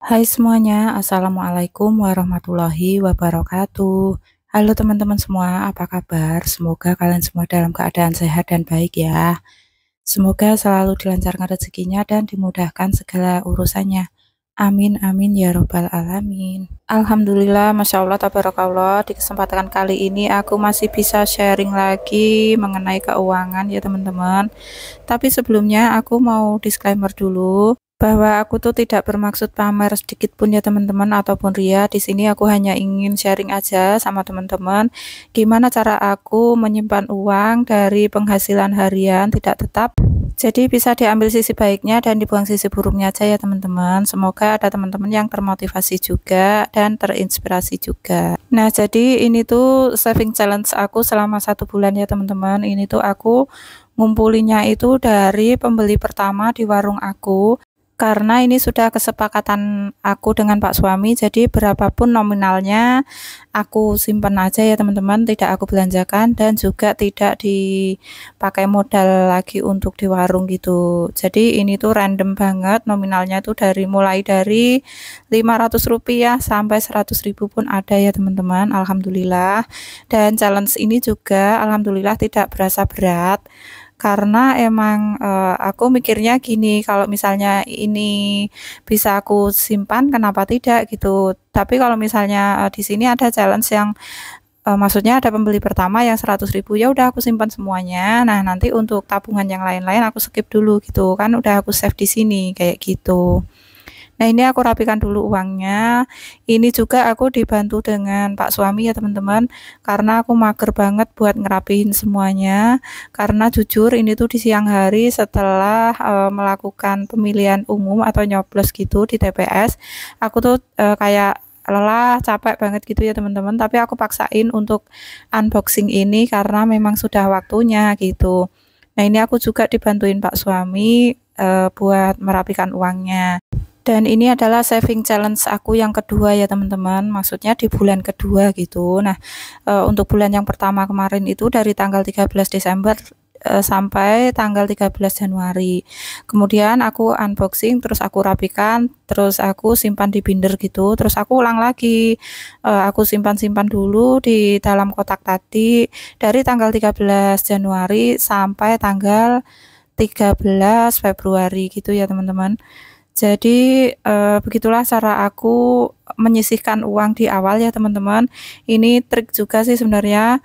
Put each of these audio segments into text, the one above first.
Hai semuanya, Assalamualaikum warahmatullahi wabarakatuh. Halo teman-teman semua, apa kabar? Semoga kalian semua dalam keadaan sehat dan baik ya. Semoga selalu dilancarkan rezekinya dan dimudahkan segala urusannya. Amin, amin ya robbal alamin. Alhamdulillah, Masya Allah, tabarakallah. Di kesempatan kali ini aku masih bisa sharing lagi mengenai keuangan ya teman-teman. Tapi sebelumnya aku mau disclaimer dulu bahwa aku tuh tidak bermaksud pamer sedikit pun ya teman-teman ataupun ria. Di sini aku hanya ingin sharing aja sama teman-teman gimana cara aku menyimpan uang dari penghasilan harian tidak tetap. Jadi bisa diambil sisi baiknya dan dibuang sisi buruknya aja ya teman-teman. Semoga ada teman-teman yang termotivasi juga dan terinspirasi juga. Nah, jadi ini tuh saving challenge aku selama 1 bulan ya teman-teman. Ini tuh aku ngumpulinya itu dari pembeli pertama di warung aku, karena ini sudah kesepakatan aku dengan Pak suami, jadi berapapun nominalnya aku simpan aja ya teman-teman, tidak aku belanjakan dan juga tidak dipakai modal lagi untuk di warung gitu. Jadi ini tuh random banget, nominalnya tuh mulai dari Rp500 sampai Rp100.000 pun ada ya teman-teman, alhamdulillah. Dan challenge ini juga alhamdulillah tidak berasa berat, karena emang aku mikirnya gini, kalau misalnya ini bisa aku simpan kenapa tidak gitu. Tapi kalau misalnya di sini ada challenge yang maksudnya ada pembeli pertama yang 100.000, ya udah aku simpan semuanya. Nah, nanti untuk tabungan yang lain-lain aku skip dulu gitu kan, udah aku save di sini kayak gitu. Nah, ini aku rapikan dulu uangnya. Ini juga aku dibantu dengan Pak suami ya teman-teman, karena aku mager banget buat ngerapihin semuanya. Karena jujur ini tuh di siang hari setelah melakukan pemilihan umum atau nyoblos gitu di TPS, aku tuh kayak lelah, capek banget gitu ya teman-teman. Tapi aku paksain untuk unboxing ini karena memang sudah waktunya gitu. Nah, ini aku juga dibantuin Pak suami buat merapikan uangnya. Dan ini adalah saving challenge aku yang kedua ya teman-teman, maksudnya di bulan kedua gitu. Nah, untuk bulan yang pertama kemarin itu dari tanggal 13 Desember sampai tanggal 13 Januari. Kemudian aku unboxing, terus aku rapikan, terus aku simpan di binder gitu, terus aku ulang lagi. Aku simpan-simpan dulu di dalam kotak tadi dari tanggal 13 Januari sampai tanggal 13 Februari gitu ya teman-teman. Jadi begitulah cara aku menyisihkan uang di awal ya teman-teman. Ini trik juga sih sebenarnya,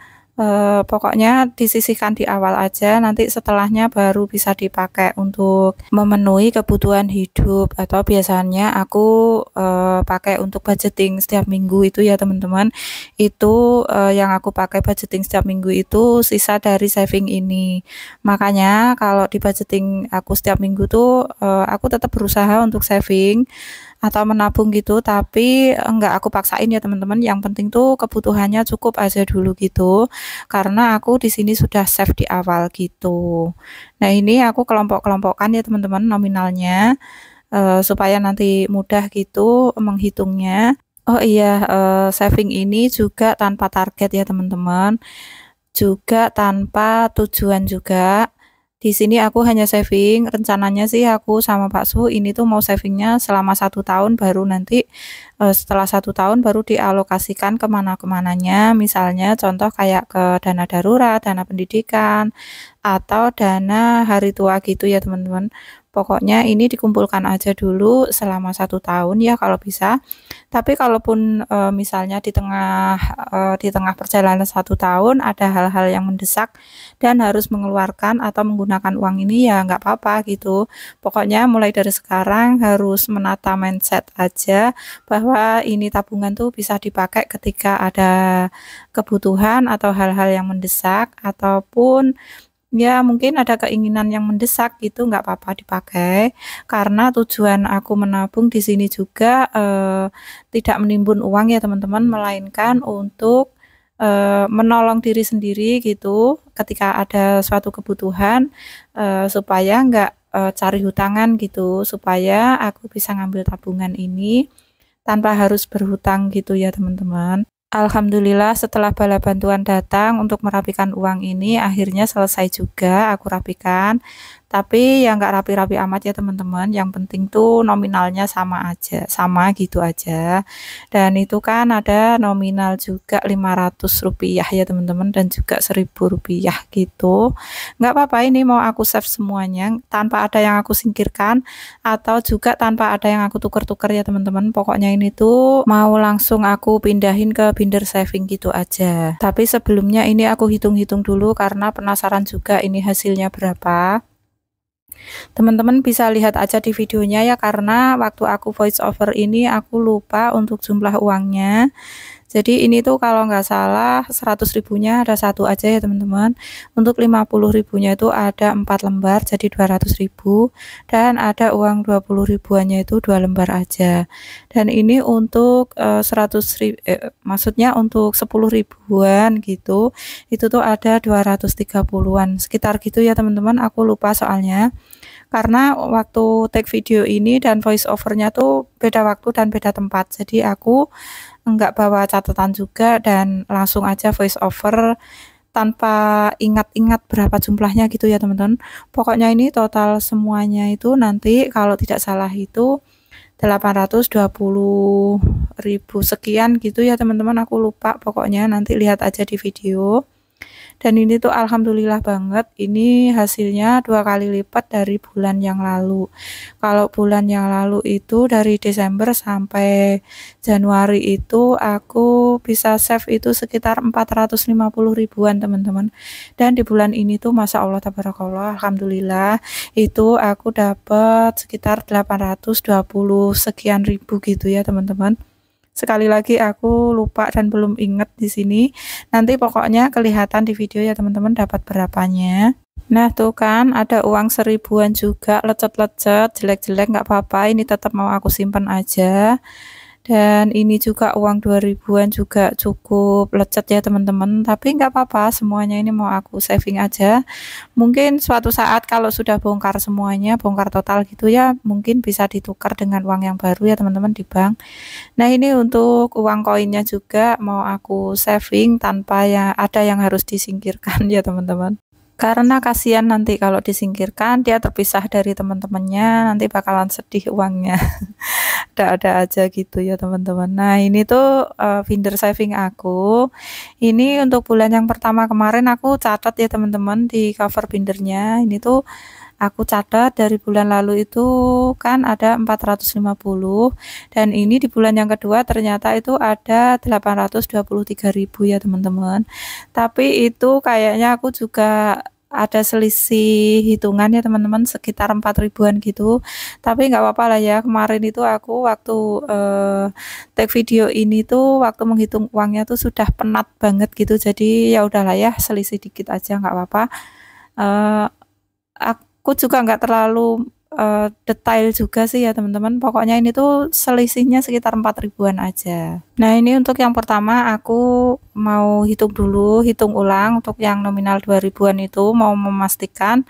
pokoknya disisihkan di awal aja, nanti setelahnya baru bisa dipakai untuk memenuhi kebutuhan hidup, atau biasanya aku pakai untuk budgeting setiap minggu itu ya teman-teman. Itu yang aku pakai budgeting setiap minggu itu sisa dari saving ini. Makanya kalau di budgeting aku setiap minggu tuh aku tetap berusaha untuk saving atau menabung gitu, tapi enggak aku paksain ya teman-teman. Yang penting tuh kebutuhannya cukup aja dulu gitu, karena aku di sini sudah save di awal gitu. Nah, ini aku kelompok-kelompokkan ya teman-teman nominalnya, supaya nanti mudah gitu menghitungnya. Oh iya, saving ini juga tanpa target ya teman-teman, juga tanpa tujuan juga. Di sini aku hanya saving, rencananya sih aku sama Pak Su ini tuh mau savingnya selama 1 tahun, baru nanti setelah 1 tahun baru dialokasikan kemana-kemananya. Misalnya contoh kayak ke dana darurat, dana pendidikan, atau dana hari tua gitu ya teman-teman. Pokoknya ini dikumpulkan aja dulu selama 1 tahun ya kalau bisa. Tapi kalaupun misalnya di tengah perjalanan 1 tahun ada hal-hal yang mendesak dan harus mengeluarkan atau menggunakan uang ini, ya nggak apa-apa gitu. Pokoknya mulai dari sekarang harus menata mindset aja bahwa ini tabungan tuh bisa dipakai ketika ada kebutuhan atau hal-hal yang mendesak, ataupun ya mungkin ada keinginan yang mendesak gitu, nggak apa-apa dipakai. Karena tujuan aku menabung di sini juga tidak menimbun uang ya teman-teman, melainkan untuk menolong diri sendiri gitu ketika ada suatu kebutuhan, supaya nggak cari hutangan gitu, supaya aku bisa ngambil tabungan ini tanpa harus berhutang gitu ya teman-teman. Alhamdulillah setelah bala bantuan datang untuk merapikan uang ini, akhirnya selesai juga aku rapikan. Tapi ya nggak rapi-rapi amat ya teman-teman, yang penting tuh nominalnya sama aja, sama gitu aja. Dan itu kan ada nominal juga Rp500 ya teman-teman, dan juga Rp1.000 gitu. Nggak apa-apa, ini mau aku save semuanya tanpa ada yang aku singkirkan atau juga tanpa ada yang aku tuker-tuker ya teman-teman. Pokoknya ini tuh mau langsung aku pindahin ke binder saving gitu aja. Tapi sebelumnya ini aku hitung-hitung dulu karena penasaran juga ini hasilnya berapa. Teman-teman bisa lihat aja di videonya ya, karena waktu aku voice over ini aku lupa untuk jumlah uangnya. Jadi ini tuh kalau nggak salah 100.000-nya ada satu aja ya teman-teman. Untuk 50.000-nya itu ada 4 lembar jadi 200.000, dan ada uang 20 ribuannya itu 2 lembar aja. Dan ini untuk 100.000, maksudnya untuk 10 ribuan gitu, itu tuh ada 230-an sekitar gitu ya teman-teman. Aku lupa soalnya, karena waktu take video ini dan voice overnya tuh beda waktu dan beda tempat, jadi aku enggak bawa catatan juga dan langsung aja voice over tanpa ingat-ingat berapa jumlahnya gitu ya teman-teman. Pokoknya ini total semuanya itu nanti kalau tidak salah itu 820.000 sekian gitu ya teman-teman, aku lupa, pokoknya nanti lihat aja di video. Dan ini tuh alhamdulillah banget, ini hasilnya 2 kali lipat dari bulan yang lalu. Kalau bulan yang lalu itu dari Desember sampai Januari itu aku bisa save itu sekitar 450 ribuan teman-teman. Dan di bulan ini tuh Masya Allah tabarakallah, alhamdulillah itu aku dapat sekitar 820 sekian ribu gitu ya teman-teman. Sekali lagi aku lupa dan belum inget di sini. Nanti pokoknya kelihatan di video ya teman-teman dapat berapanya. Nah tuh kan ada uang 1000-an juga, lecet-lecet, jelek-jelek nggak apa-apa, ini tetap mau aku simpan aja. Dan ini juga uang 2000-an juga cukup lecet ya teman-teman, tapi nggak apa-apa, semuanya ini mau aku saving aja. Mungkin suatu saat kalau sudah bongkar semuanya, bongkar total gitu ya, mungkin bisa ditukar dengan uang yang baru ya teman-teman di bank. Nah ini untuk uang koinnya juga mau aku saving tanpa ya ada yang harus disingkirkan ya teman-teman. Karena kasihan nanti kalau disingkirkan dia terpisah dari teman-temannya, nanti bakalan sedih uangnya. Ada-ada aja gitu ya teman-teman. Nah ini tuh binder saving aku. Ini untuk bulan yang pertama kemarin aku catat ya teman-teman di cover bindernya. Ini tuh aku catat dari bulan lalu itu kan ada 450, dan ini di bulan yang kedua ternyata itu ada 823.000 ya teman-teman. Tapi itu kayaknya aku juga ada selisih hitungan ya teman-teman, sekitar 4 ribuan gitu. Tapi nggak apa-apa lah ya, kemarin itu aku waktu take video ini tuh waktu menghitung uangnya tuh sudah penat banget gitu, jadi ya udahlah ya, selisih dikit aja nggak apa-apa. eh, aku juga nggak terlalu detail juga sih ya teman-teman, pokoknya ini tuh selisihnya sekitar 4 ribuan aja. Nah ini untuk yang pertama aku mau hitung dulu, hitung ulang untuk yang nominal 2 ribuan itu, mau memastikan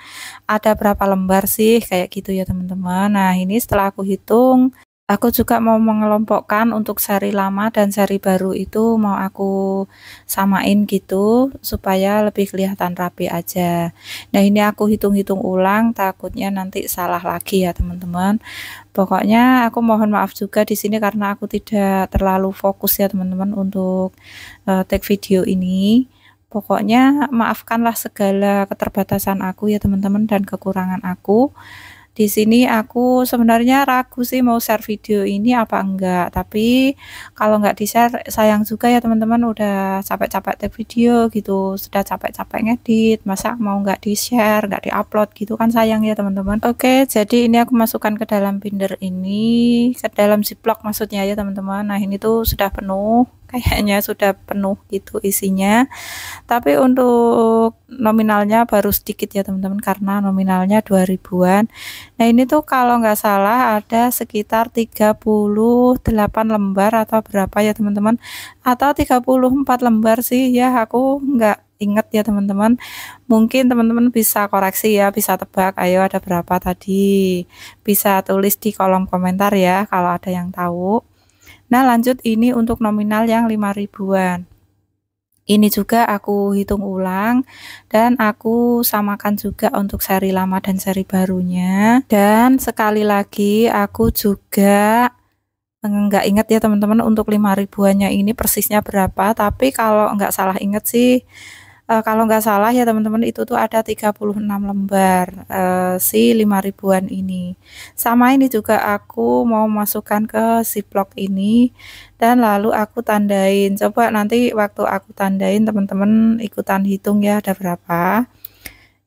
ada berapa lembar sih kayak gitu ya teman-teman. Nah ini setelah aku hitung, aku juga mau mengelompokkan untuk seri lama dan seri baru itu mau aku samain gitu supaya lebih kelihatan rapi aja. Nah ini aku hitung-hitung ulang, takutnya nanti salah lagi ya teman-teman. Pokoknya aku mohon maaf juga di sini karena aku tidak terlalu fokus ya teman-teman untuk take video ini. Pokoknya maafkanlah segala keterbatasan aku ya teman-teman dan kekurangan aku. Di sini aku sebenarnya ragu sih mau share video ini apa enggak, tapi kalau nggak di-share sayang juga ya teman-teman, udah capek-capek take video gitu, sudah capek-capek ngedit, masa mau nggak di-share, nggak di-upload gitu kan sayang ya teman-teman. Oke, jadi ini aku masukkan ke dalam binder ini, ke dalam ziplock maksudnya ya teman-teman. Nah ini tuh sudah penuh, kayaknya sudah penuh gitu isinya. Tapi untuk nominalnya baru sedikit ya teman-teman, karena nominalnya 2 ribuan. Nah ini tuh kalau nggak salah ada sekitar 38 lembar atau berapa ya teman-teman, atau 34 lembar sih ya, aku nggak inget ya teman-teman. Mungkin teman-teman bisa koreksi ya, bisa tebak, ayo ada berapa tadi, bisa tulis di kolom komentar ya kalau ada yang tahu. Nah lanjut, ini untuk nominal yang 5 ribuan. Ini juga aku hitung ulang dan aku samakan juga untuk seri lama dan seri barunya. Dan sekali lagi aku juga nggak inget ya teman-teman untuk 5 ribuannya ini persisnya berapa, tapi kalau nggak salah inget sih, kalau nggak salah ya teman-teman itu tuh ada 36 lembar si 5 ribuan ini. Sama ini juga aku mau masukkan ke ziplock ini dan lalu aku tandain. Coba nanti waktu aku tandain teman-teman ikutan hitung ya ada berapa.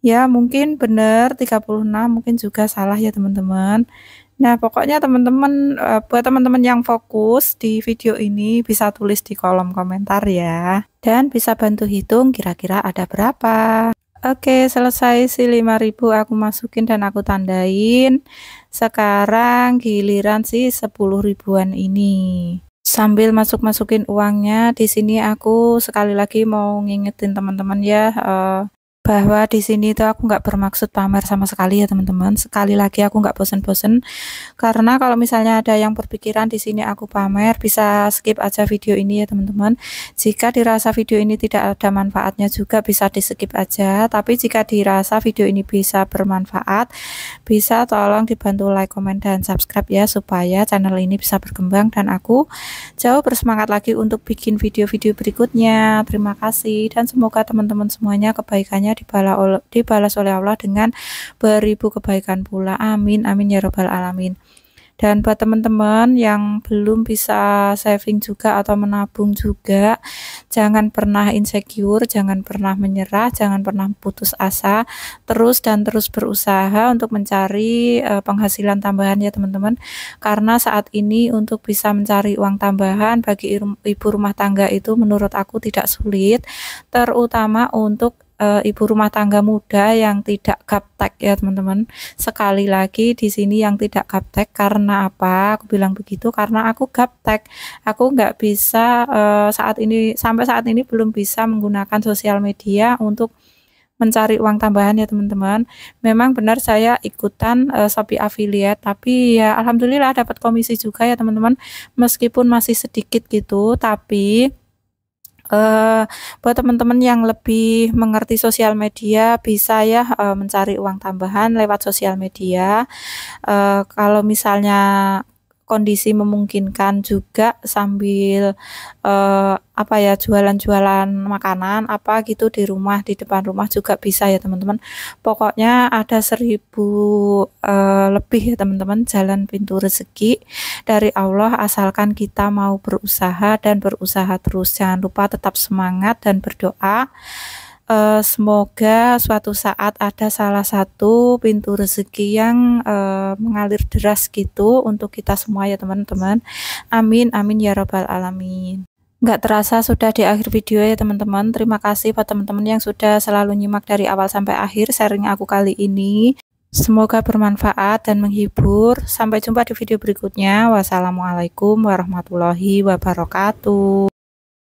Ya mungkin bener 36, mungkin juga salah ya teman-teman. Nah, pokoknya teman-teman, buat teman-teman yang fokus di video ini bisa tulis di kolom komentar ya, dan bisa bantu hitung kira-kira ada berapa. Oke, selesai si 5.000 aku masukin dan aku tandain. Sekarang giliran si 10 ribuan ini. Sambil masuk-masukin uangnya, di sini aku sekali lagi mau ngingetin teman-teman ya, bahwa di sini tuh aku nggak bermaksud pamer sama sekali ya teman-teman. Sekali lagi aku nggak bosen-bosen, karena kalau misalnya ada yang berpikiran di sini aku pamer, bisa skip aja video ini ya teman-teman. Jika dirasa video ini tidak ada manfaatnya juga bisa di skip aja, tapi jika dirasa video ini bisa bermanfaat, bisa tolong dibantu like, komen, dan subscribe ya, supaya channel ini bisa berkembang dan aku jauh bersemangat lagi untuk bikin video-video berikutnya. Terima kasih dan semoga teman-teman semuanya kebaikannya dibalas oleh Allah dengan beribu kebaikan pula. Amin amin ya robbal alamin. Dan buat teman-teman yang belum bisa saving juga atau menabung juga, jangan pernah insecure, jangan pernah menyerah, jangan pernah putus asa, terus dan terus berusaha untuk mencari penghasilan tambahan ya teman-teman. Karena saat ini untuk bisa mencari uang tambahan bagi ibu rumah tangga itu menurut aku tidak sulit, terutama untuk ibu rumah tangga muda yang tidak gaptek ya teman-teman. Sekali lagi di sini yang tidak gaptek, karena apa aku bilang begitu, karena aku gaptek. Aku nggak bisa sampai saat ini belum bisa menggunakan sosial media untuk mencari uang tambahan ya teman-teman. Memang benar saya ikutan Shopee affiliate, tapi ya alhamdulillah dapat komisi juga ya teman-teman, meskipun masih sedikit gitu, tapi buat teman-teman yang lebih mengerti sosial media bisa ya mencari uang tambahan lewat sosial media. Kalau misalnya kondisi memungkinkan juga sambil apa ya, jualan-jualan makanan apa gitu di rumah, di depan rumah juga bisa ya teman-teman. Pokoknya ada 1000 lebih ya teman-teman jalan pintu rezeki dari Allah, asalkan kita mau berusaha dan berusaha terus. Jangan lupa tetap semangat dan berdoa. Semoga suatu saat ada salah satu pintu rezeki yang mengalir deras gitu untuk kita semua ya teman-teman. Amin amin ya robbal alamin. Nggak terasa sudah di akhir video ya teman-teman. Terima kasih buat teman-teman yang sudah selalu nyimak dari awal sampai akhir sharing aku kali ini. Semoga bermanfaat dan menghibur. Sampai jumpa di video berikutnya. Wassalamualaikum warahmatullahi wabarakatuh.